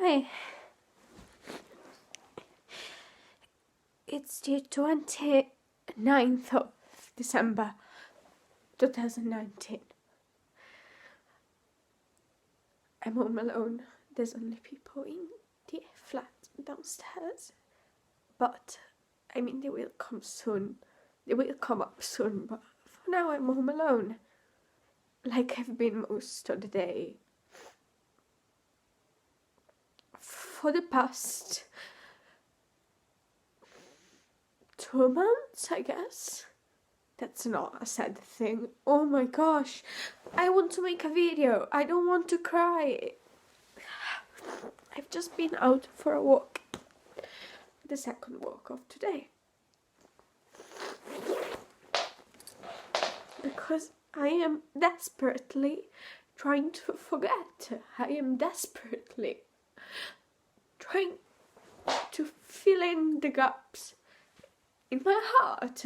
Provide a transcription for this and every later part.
Anyway, it's the 29th of December 2019. I'm home alone. There's only people in the flat downstairs. But, I mean, they will come soon. They will come up soon, but for now I'm home alone. Like I've been most of the day. For the past 2 months, I guess. That's not a sad thing. Oh my gosh. I want to make a video. I don't want to cry. I've just been out for a walk. The second walk of today. Because I am desperately trying to forget. I am desperately trying to fill in the gaps in my heart,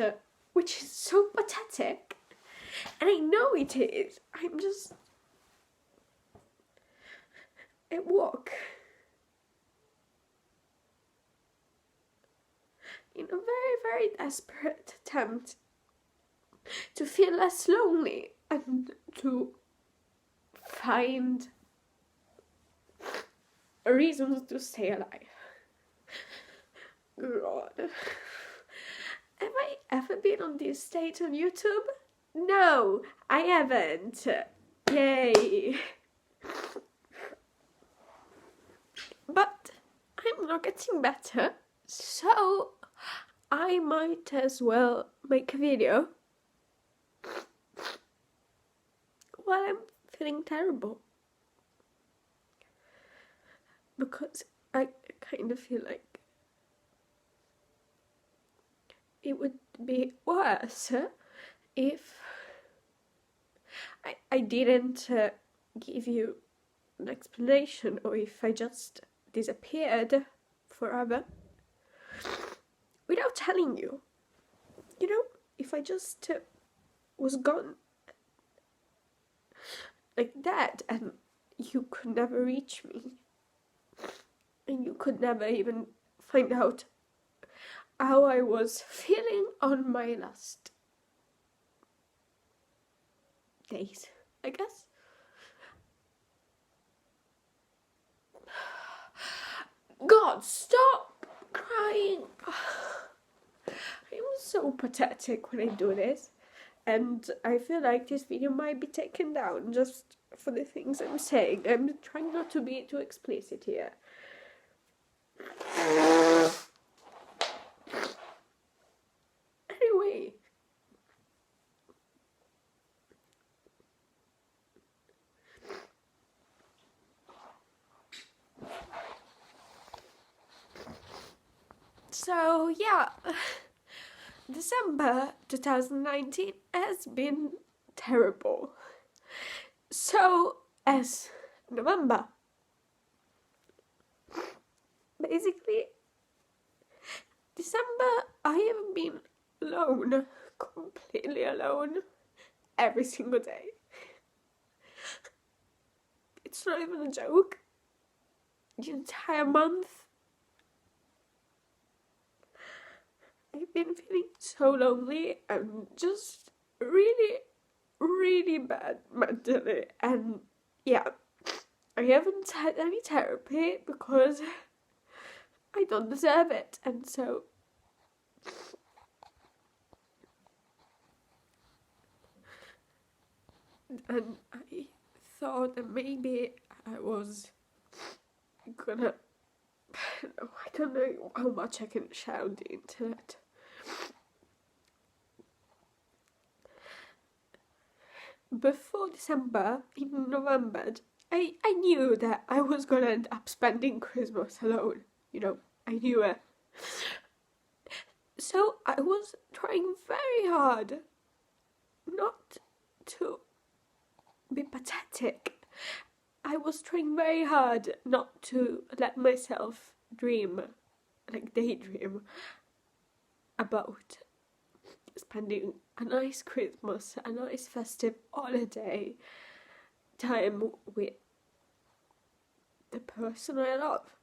which is so pathetic. And I know it is. I'm just at work in a very, very desperate attempt to feel less lonely and to find reasons to stay alive. God. Have I ever been on this state on YouTube? No, I haven't. Yay. But I'm not getting better, so I might as well make a video while I'm feeling terrible. Because I kind of feel like it would be worse if I didn't give you an explanation, or if I just disappeared forever without telling you. You know, if I just was gone like that and you could never reach me and you could never even find out how I was feeling on my last days, I guess. God, stop crying. I'm so pathetic when I do this, and I feel like this video might be taken down just for the things I'm saying. I'm trying not to be too explicit here. Anyway, so yeah, December 2019 has been terrible. So as November. Basically, December I have been alone, completely alone, every single day. It's not even a joke. The entire month I've been feeling so lonely and just really, really bad mentally. And yeah, I haven't had any therapy because I don't deserve it, and so and I thought that maybe I was gonna, I don't know how much I can share on the internet. Before December, in November, I knew that I was gonna end up spending Christmas alone. You know, I knew it. So I was trying very hard not to be pathetic. I was trying very hard not to let myself dream, like daydream, about spending a nice Christmas, a nice festive holiday time with the person I love.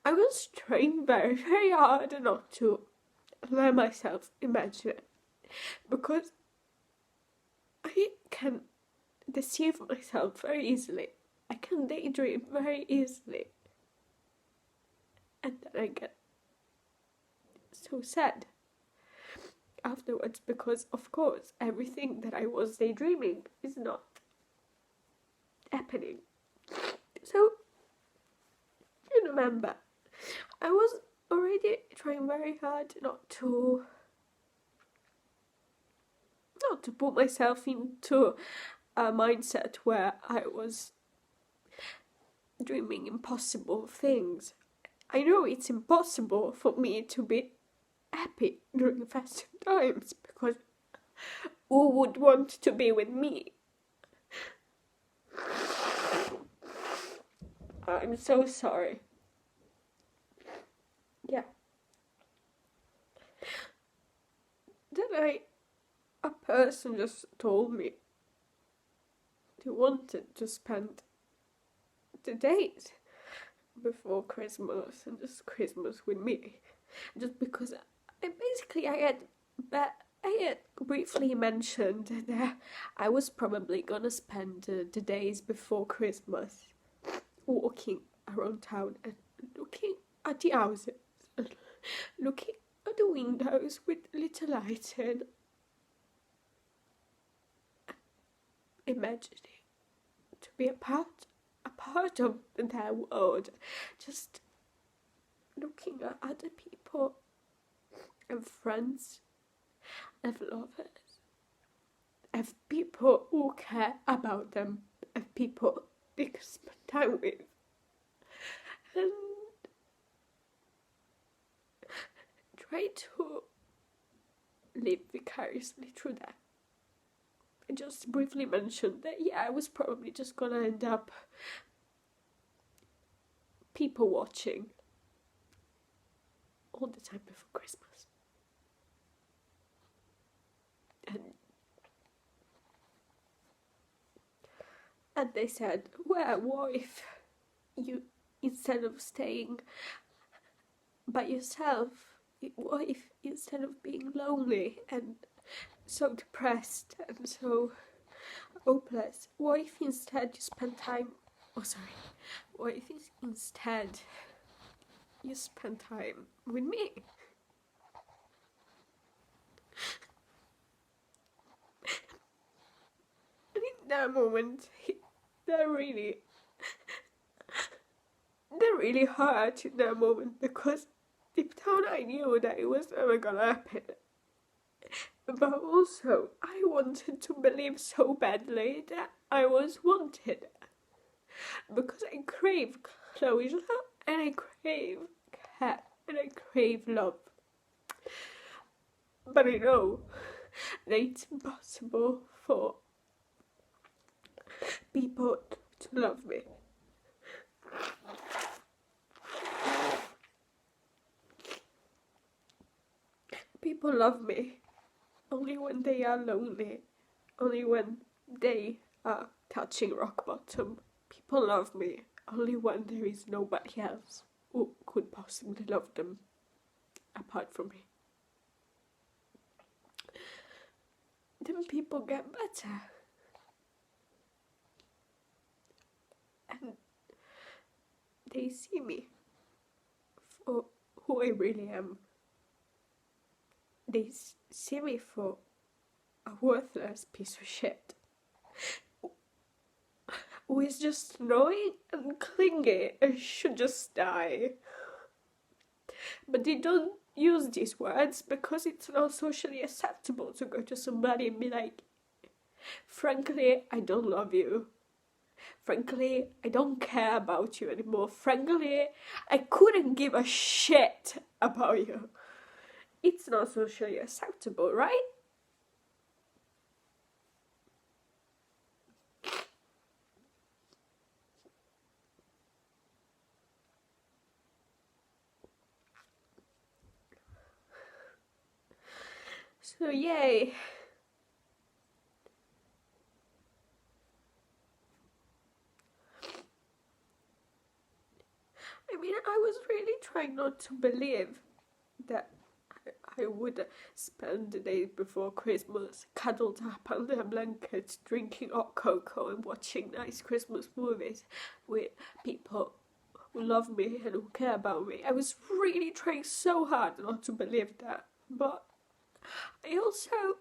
I was trying very, very hard not to let myself imagine it, because I can deceive myself very easily. I can daydream very easily. And then I get so sad afterwards, because of course everything that I was daydreaming is not happening. So, you remember, I was already trying very hard not to put myself into a mindset where I was dreaming impossible things. I know it's impossible for me to be happy during festive times, because who would want to be with me? I'm so sorry. Yeah. Then a person just told me they wanted to spend the days before Christmas and just Christmas with me, just because I had briefly mentioned that I was probably gonna spend the days before Christmas walking around town and looking at the houses, and looking at the windows with little lights in, imagining to be a part of their world, just looking at other people and friends and lovers, of people who care about them, of people they can spend time with, and try to live vicariously through that. I just briefly mentioned that, I was probably just gonna end up people watching all the time before Christmas. And they said, well, what if you, instead of staying by yourself, what if instead of being lonely and so depressed and so hopeless, what if instead you spend time, what if instead you spend time with me? And in that moment, that really hurt in that moment, because deep down I knew that it was never gonna happen. But also, I wanted to believe so badly that I was wanted, because I crave closure, and I crave care, and I crave love. But I know that it's impossible for people to love me. People love me only when they are lonely, only when they are touching rock bottom. People love me only when there is nobody else who could possibly love them apart from me. Then people get better. And they see me for who I really am. They see me for a worthless piece of shit who is just annoying and clingy and should just die. But they don't use these words because it's not socially acceptable to go to somebody and be like, frankly, I don't love you. Frankly, I don't care about you anymore. Frankly, I couldn't give a shit about you. It's not socially acceptable, right? So yay. mean, I was really trying not to believe that I would spend the days before Christmas cuddled up under a blanket, drinking hot cocoa and watching nice Christmas movies with people who love me and who care about me. I was really trying so hard not to believe that, but I also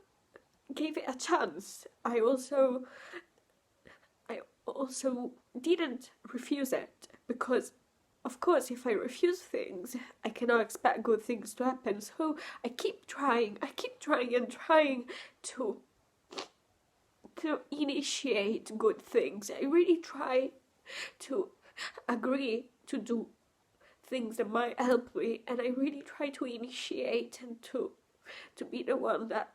gave it a chance. I also didn't refuse it, because of course if I refuse things I cannot expect good things to happen. So I keep trying and trying to initiate good things. I really try to agree to do things that might help me, and I really try to initiate and to be the one that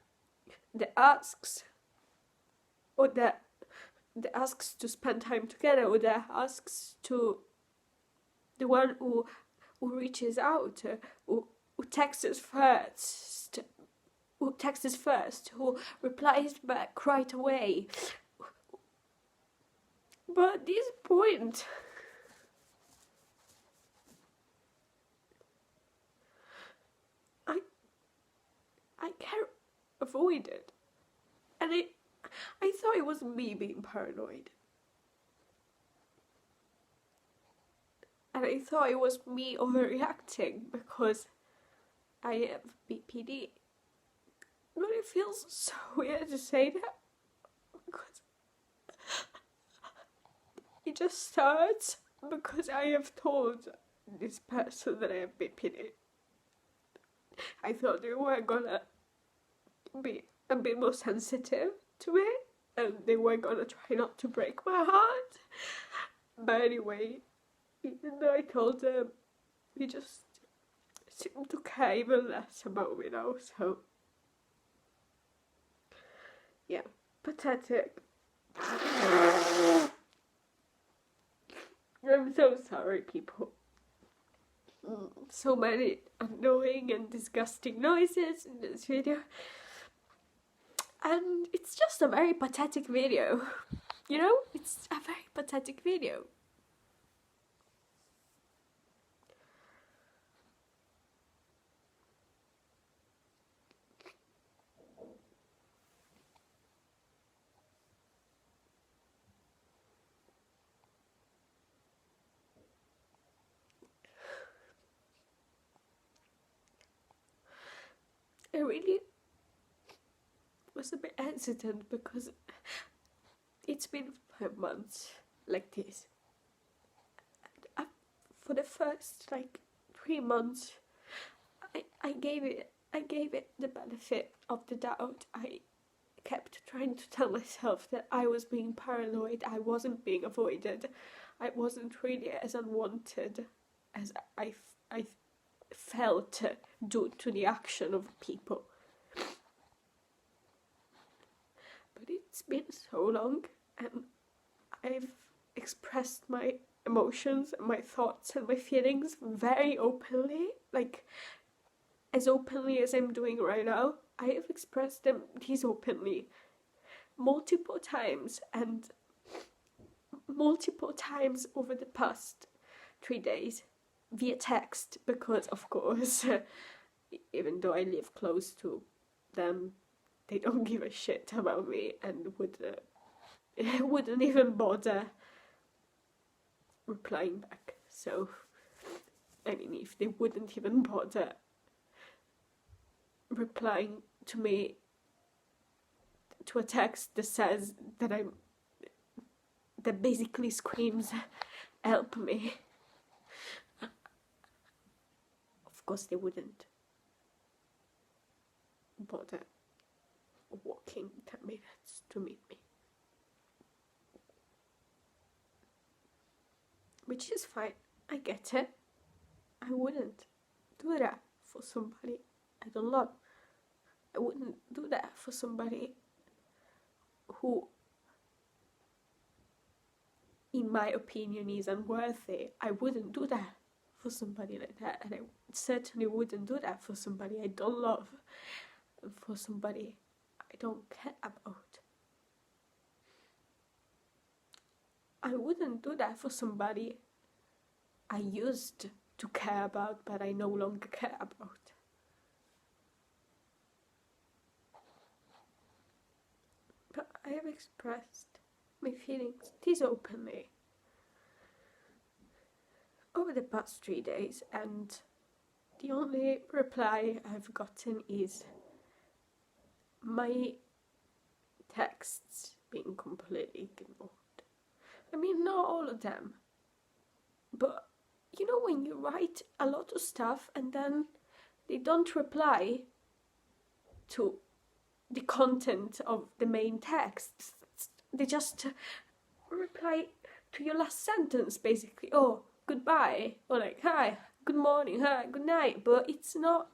asks, or that asks to spend time together, or that asks to the one who reaches out, who texts us first, who replies back right away. But at this point, I can't avoid it. And I thought it was me being paranoid. And I thought it was me overreacting because I have BPD. But it feels so weird to say that, because it just starts because I have told this person that I have BPD. I thought they were gonna be a bit more sensitive to me, and they were gonna try not to break my heart. But anyway, even though I told them, they just seemed to care even less about me now, so yeah, pathetic. I'm so sorry, people. So many annoying and disgusting noises in this video, and it's just a very pathetic video, you know? It's a very pathetic video. I really was a bit hesitant because it's been 5 months like this. And for the first 3 months, I gave it the benefit of the doubt. I kept trying to tell myself that I was being paranoid. I wasn't being avoided. I wasn't really as unwanted as I felt due to the action of people. But it's been so long, and I've expressed my emotions and my thoughts and my feelings very openly, as openly as I'm doing right now. I have expressed them this openly multiple times, and multiple times over the past 3 days via text, because of course even though I live close to them, they don't give a shit about me and wouldn't even bother replying back. So I mean, if they wouldn't even bother replying to me to a text that says that basically screams help me, of course they wouldn't bother walking 10 minutes to meet me, which is fine. I get it. I wouldn't do that for somebody I don't love. I wouldn't do that for somebody who, in my opinion, is unworthy. I wouldn't do that for somebody like that, and I certainly wouldn't do that for somebody I don't love, and for somebody I don't care about. I wouldn't do that for somebody I used to care about, but I no longer care about. But I have expressed my feelings this openly over the past 3 days, and the only reply I've gotten is my texts being completely ignored. I mean, not all of them, but you know when you write a lot of stuff and then they don't reply to the content of the main text, they just reply to your last sentence, basically. Oh, goodbye, or like, hi, good morning, hi, good night, but it's not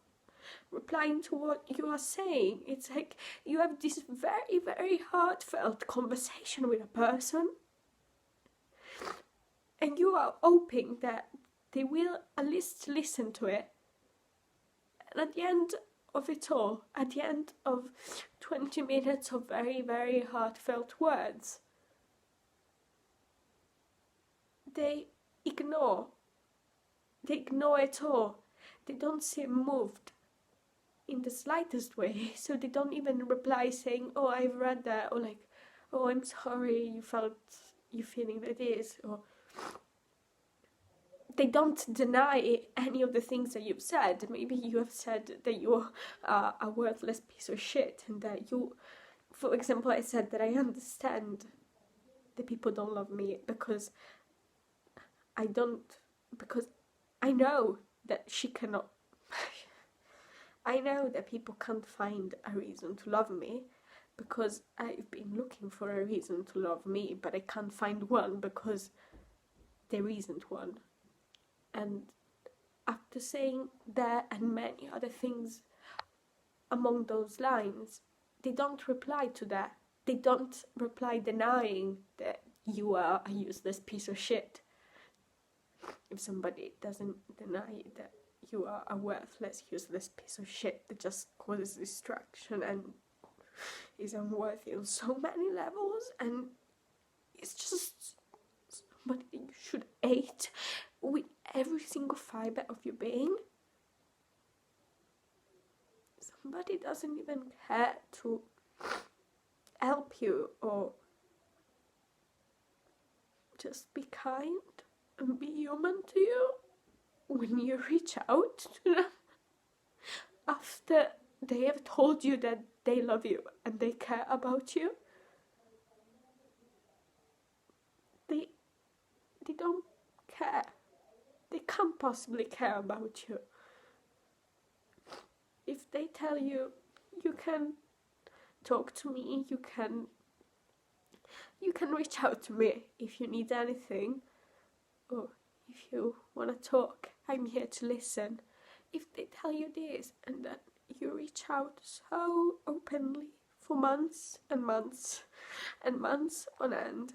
replying to what you are saying. It's like you have this very, very heartfelt conversation with a person, and you are hoping that they will at least listen to it. And at the end of it all, at the end of 20 minutes of very, very heartfelt words, they ignore it all. They don't seem moved in the slightest way, so they don't even reply saying, oh, I've read that, or like, oh, I'm sorry you're feeling like this, or they don't deny any of the things that you've said. Maybe you have said that you're a worthless piece of shit, and that you, for example, I said that I understand that people don't love me because I know that she cannot. I know that people can't find a reason to love me because I've been looking for a reason to love me, but I can't find one because there isn't one. And after saying that and many other things among those lines, they don't reply to that. They don't reply denying that you are a useless piece of shit. If somebody doesn't deny that you are a worthless, useless piece of shit that just causes distraction and is unworthy on so many levels, and it's just somebody you should hate with every single fibre of your being. Somebody doesn't even care to help you or just be kind and be human to you when you reach out to them after they have told you that they love you and they care about you. They don't care. They can't possibly care about you. If they tell you, you can talk to me, you can reach out to me if you need anything, or if you want to talk, I'm here to listen. If they tell you this and then you reach out so openly for months and months and months on end,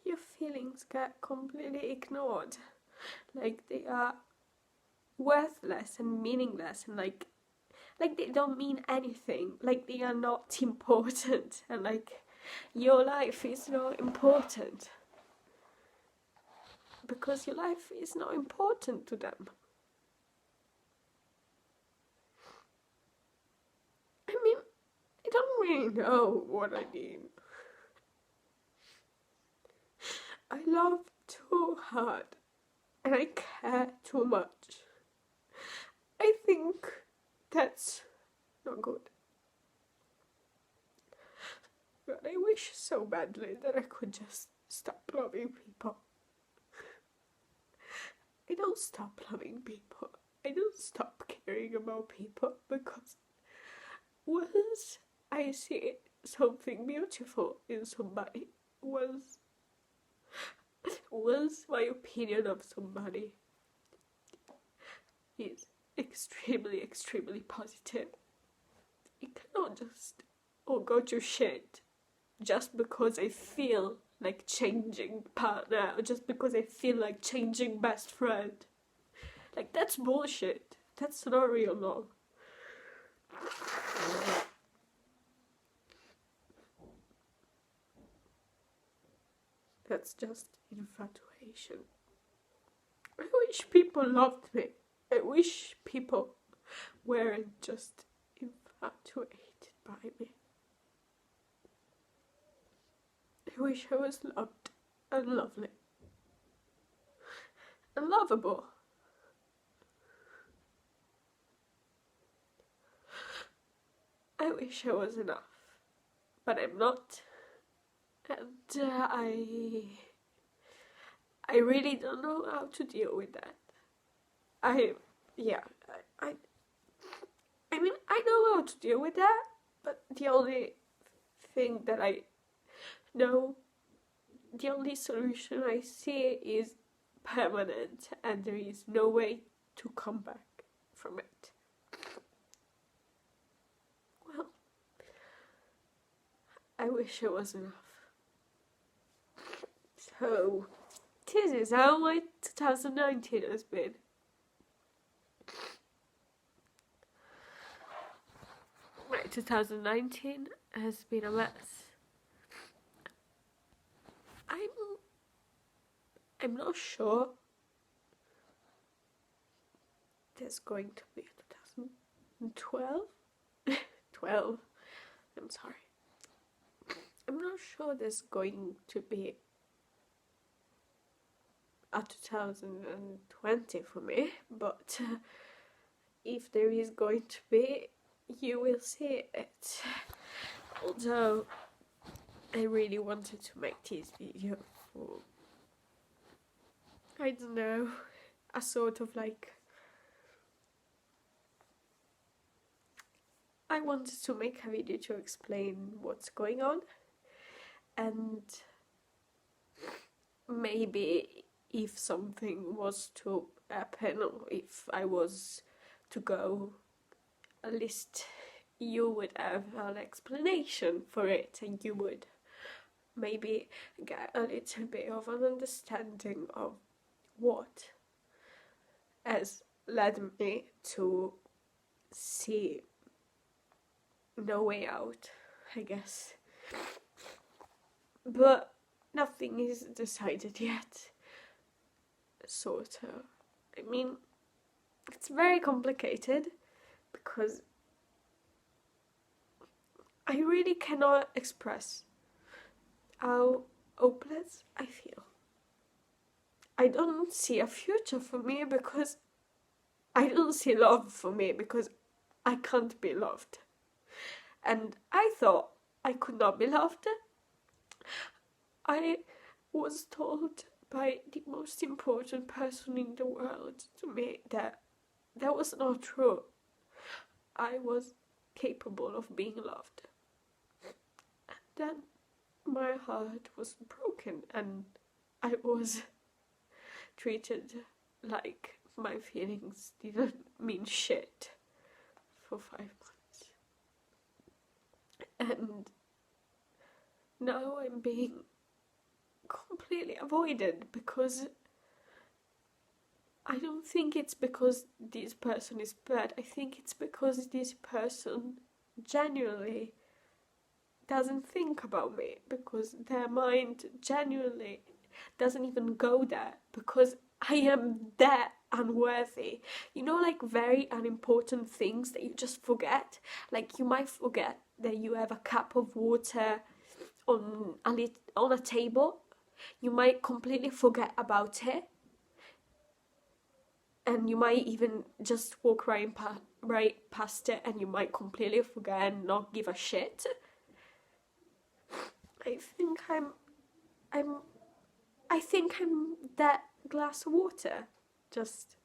your feelings get completely ignored, like they are worthless and meaningless, and like they don't mean anything, like they are not important, and like your life is not important because your life is not important to them. I mean, I don't really know what I mean. I love too hard and I care too much. I think that's not good. But I wish so badly that I could just stop loving people. I don't stop loving people. I don't stop caring about people because once I see something beautiful in somebody, once my opinion of somebody is extremely, extremely positive, it cannot just all go to shit just because I feel like changing partner, or just because I feel like changing best friend. Like, that's bullshit. That's not real love. That's just infatuation. I wish people loved me. I wish people weren't just infatuated by me. I wish I was loved and lovely and lovable. I wish I was enough, but I'm not, and I really don't know how to deal with that. I mean, I know how to deal with that, but the only thing that I know, the only solution I see is permanent, and there is no way to come back from it. Well, I wish it was enough. So, this is how my 2019 has been. My 2019 has been a mess. I'm not sure there's going to be 2012. 12. I'm sorry. I'm not sure there's going to be a 2020 for me, but if there is going to be, you will see it. Although I really wanted to make this video for, I don't know, a sort of like, I wanted to make a video to explain what's going on, and maybe if something was to happen, or if I was to go, at least you would have an explanation for it, and you would maybe get a little bit of an understanding of what has led me to see no way out, I guess. But nothing is decided yet, sort of. I mean, it's very complicated because I really cannot express how hopeless I feel. I don't see a future for me because I don't see love for me because I can't be loved. And I thought I could not be loved. I was told by the most important person in the world to me that that was not true. I was capable of being loved. And then my heart was broken and I was treated like my feelings didn't mean shit for 5 months. And now I'm being completely avoided because I don't think it's because this person is bad. I think it's because this person genuinely doesn't think about me, because their mind genuinely doesn't even go there, because I am that unworthy. You know, like very unimportant things that you just forget. Like you might forget that you have a cup of water on a table. You might completely forget about it, and you might even just walk right past it, and you might completely forget and not give a shit. I think I'm that glass of water, just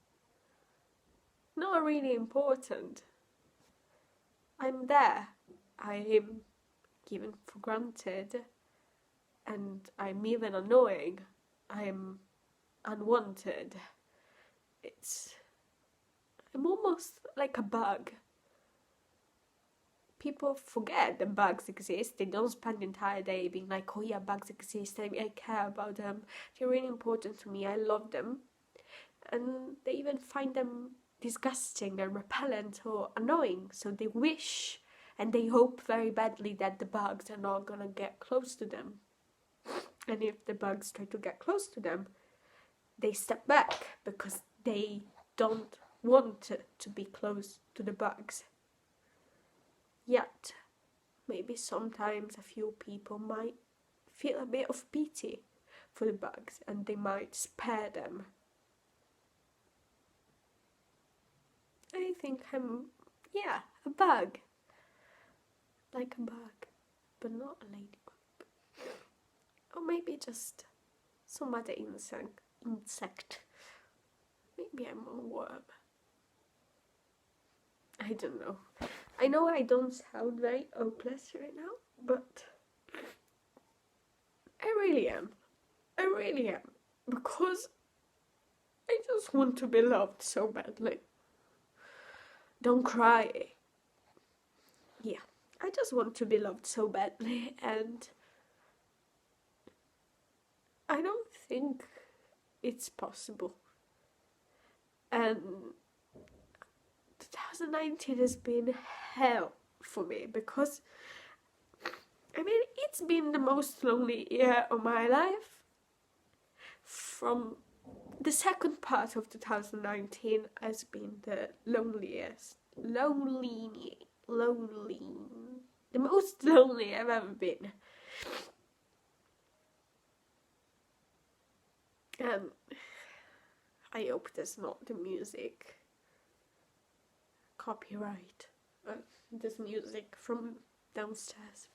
not really important. I'm there. I'm given for granted, and I'm even annoying. I'm unwanted. I'm almost like a bug. People forget that bugs exist. They don't spend the entire day being like, oh yeah, bugs exist, I care about them, they're really important to me, I love them. And they even find them disgusting and repellent or annoying, so they wish and they hope very badly that the bugs are not gonna get close to them. And if the bugs try to get close to them, they step back because they don't want to be close to the bugs. Yet, maybe sometimes a few people might feel a bit of pity for the bugs and they might spare them. I think I'm, a bug. Like a bug, but not a ladybug. Or maybe just some other insect. Maybe I'm a worm. I don't know. I know I don't sound very hopeless right now, but I really am. I really am. Because I just want to be loved so badly. Don't cry. Yeah, I just want to be loved so badly, and I don't think it's possible. And 2019 has been hell for me because, I mean, it's been the most lonely year of my life. From the second part of 2019 has been the loneliest, the most lonely I've ever been. I hope there's not the music copyright. This music from downstairs.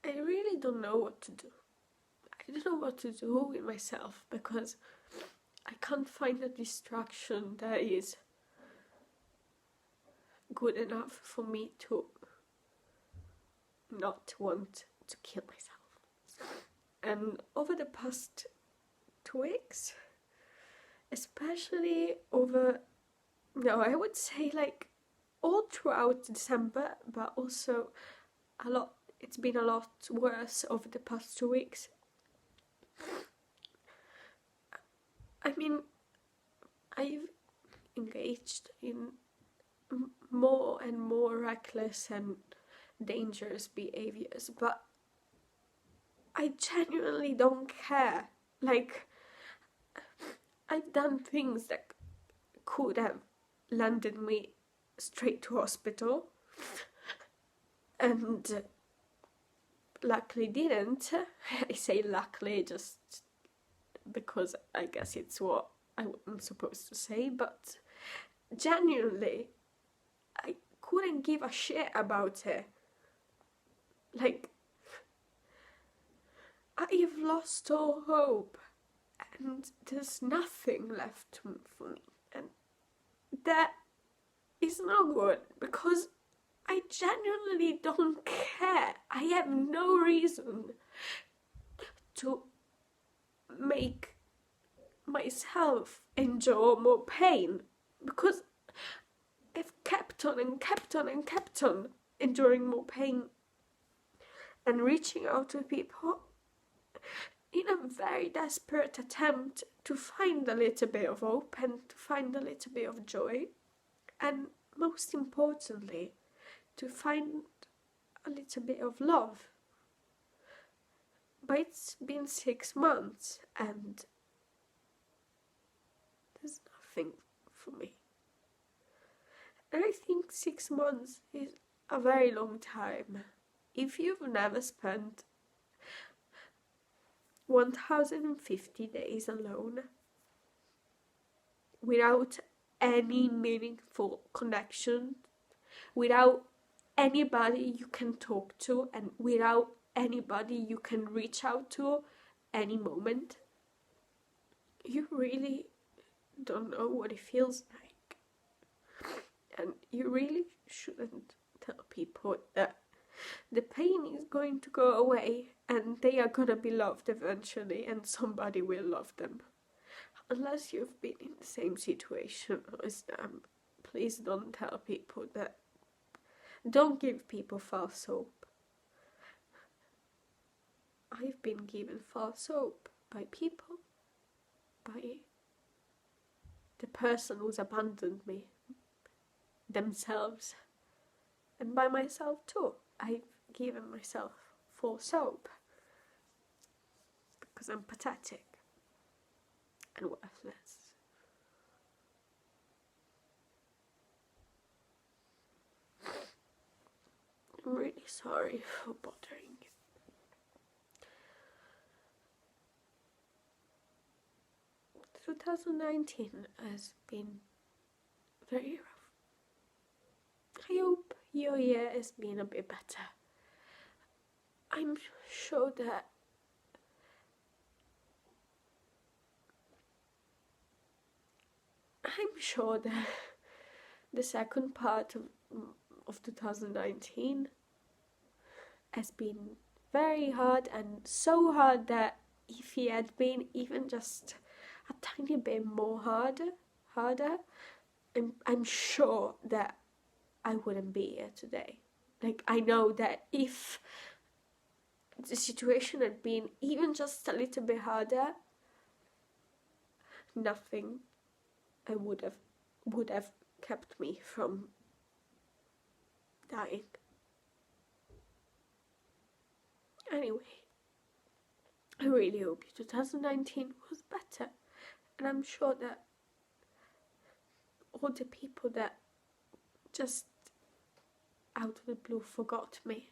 I really don't know what to do. I don't know what to do with myself because I can't find a distraction that is good enough for me to not want to kill myself. And over the past 2 weeks, especially I would say like all throughout December, but also it's been a lot worse over the past 2 weeks. I mean, I've engaged in more and more reckless and dangerous behaviors, but I genuinely don't care. Like, I've done things that could have landed me straight to hospital and luckily didn't. I say luckily just because I guess it's what I'm supposed to say, but genuinely I couldn't give a shit about it. Like, I've lost all hope and there's nothing left for me, and that is not good because I genuinely don't care. I have no reason to make myself endure more pain because I've kept on and kept on and kept on enduring more pain and reaching out to people in a very desperate attempt to find a little bit of hope and to find a little bit of joy, and most importantly, to find a little bit of love. But it's been 6 months and there's nothing for me. And I think 6 months is a very long time. If you've never spent 1050 days alone without any meaningful connection, without anybody you can talk to, and without anybody you can reach out to any moment, you really don't know what it feels like. And you really shouldn't tell people that the pain is going to go away and they are gonna be loved eventually and somebody will love them. Unless you've been in the same situation as them, please don't tell people that. Don't give people false hope. I've been given false hope by people, by the person who's abandoned me, themselves, and by myself too. I've given myself false hope because I'm pathetic and worthless. I'm really sorry for bothering you. 2019 has been very rough. I hope your year has been a bit better. I'm sure that the second part of 2019 has been very hard, and so hard that if he had been even just a tiny bit more harder, I'm sure that I wouldn't be here today. Like, I know that if the situation had been even just a little bit harder, nothing would have kept me from dying. Anyway, I really hope 2019 was better, and I'm sure that all the people that just out of the blue forgot me,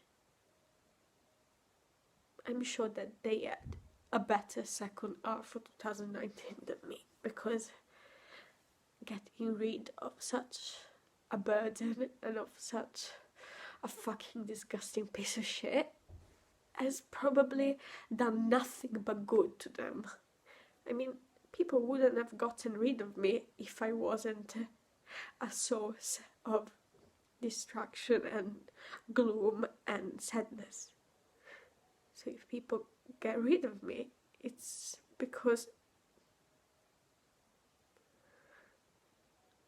I'm sure that they had a better second half of 2019 than me, because getting rid of such a burden and of such a fucking disgusting piece of shit has probably done nothing but good to them. I mean, people wouldn't have gotten rid of me if I wasn't a source of distraction and gloom and sadness. So if people get rid of me, it's because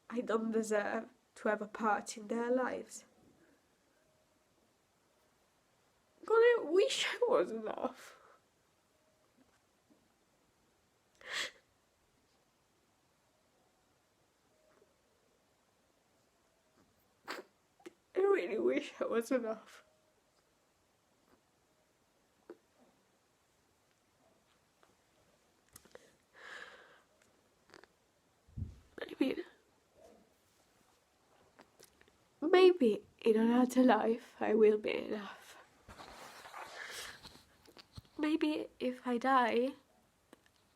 I don't deserve to have a part in their lives. God, I wish I was enough. I really wish I was enough. I mean, maybe in another life I will be enough. Maybe if I die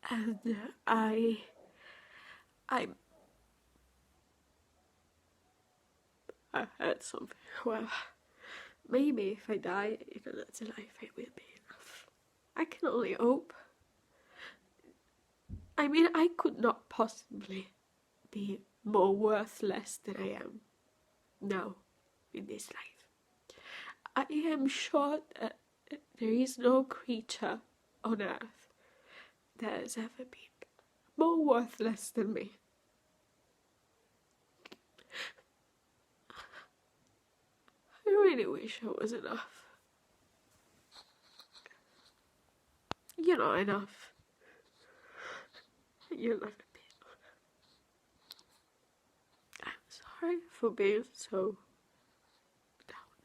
and I heard something. Well, maybe if I die in another life I will be enough. I can only hope. I mean, I could not possibly be more worthless than I am now in this life. I am sure that there is no creature on earth that has ever been more worthless than me. I really wish I was enough. You're not enough. You'll never be enough. I'm sorry for being so down.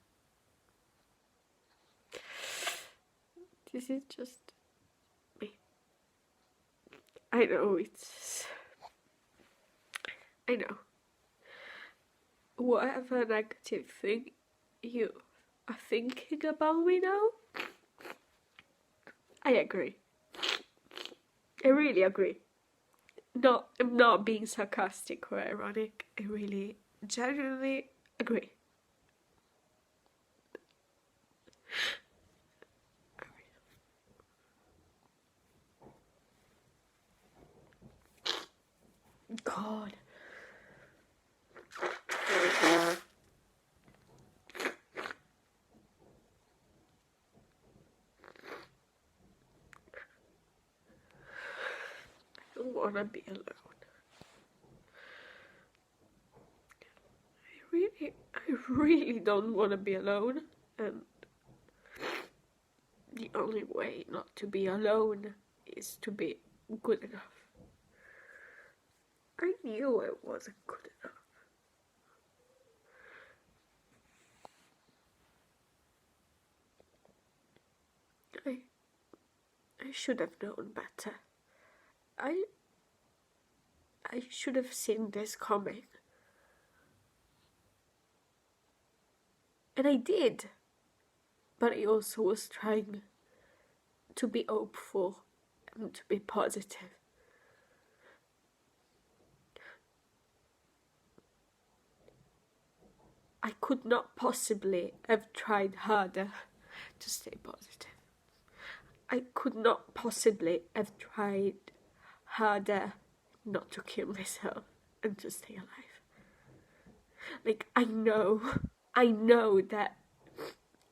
This is just me. I know I know. Whatever negative thing you are thinking about me now, I agree. I really agree. I'm not being sarcastic or ironic. I really genuinely agree. God. I don't want to be alone. I really don't want to be alone. And the only way not to be alone is to be good enough. I knew I wasn't good enough. I should have known better. I should have seen this coming. And I did. But I also was trying to be hopeful and to be positive. I could not possibly have tried harder to stay positive. I could not possibly have tried harder not to kill myself and to stay alive. Like, I know that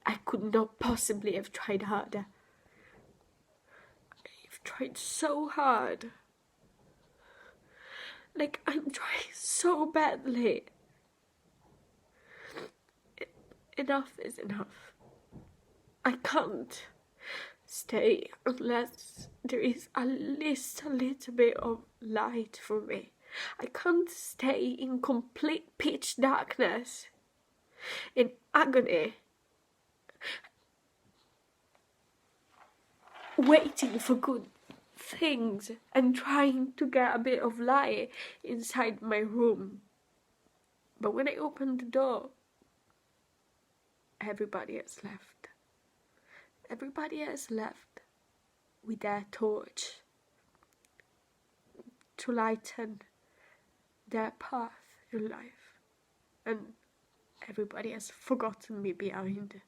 I could not possibly have tried harder. I've tried so hard. Like, I'm trying so badly. Enough is enough. I can't stay unless there is at least a little bit of light for me. I can't stay in complete pitch darkness, in agony, waiting for good things and trying to get a bit of light inside my room. But when I open the door, everybody has left. Everybody has left with their torch to lighten their path in life. And everybody has forgotten me behind,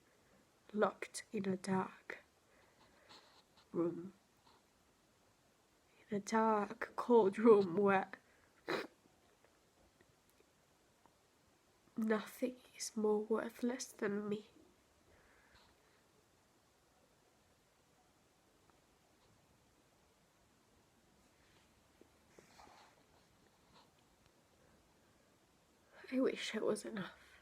locked in a dark room. In a dark, cold room where nothing is more worthless than me. I wish I was enough.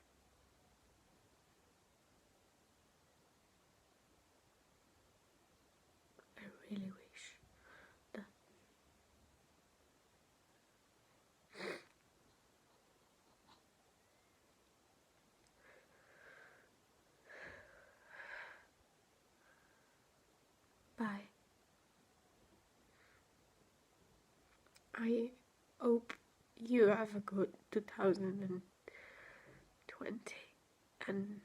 I really wish that. Bye. I hope you have a good 2020, and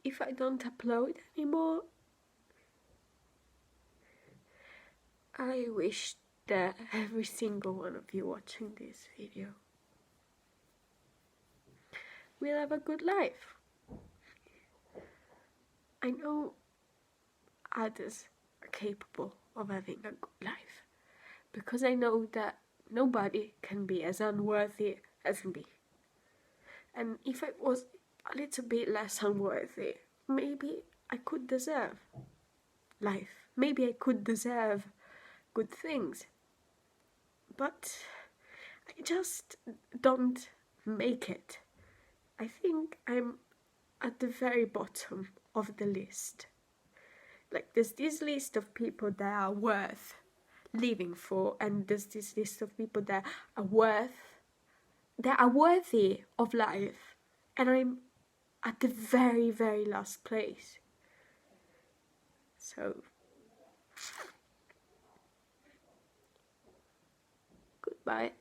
if I don't upload anymore, I wish that every single one of you watching this video will have a good life. I know others are capable of having a good life, because I know that nobody can be as unworthy as me. And if I was a little bit less unworthy, maybe I could deserve life. Maybe I could deserve good things. But I just don't make it. I think I'm at the very bottom of the list. Like, there's this list of people that are worth living for, and there's this list of people that are worthy of life, and I'm at the very, very last place. So, goodbye.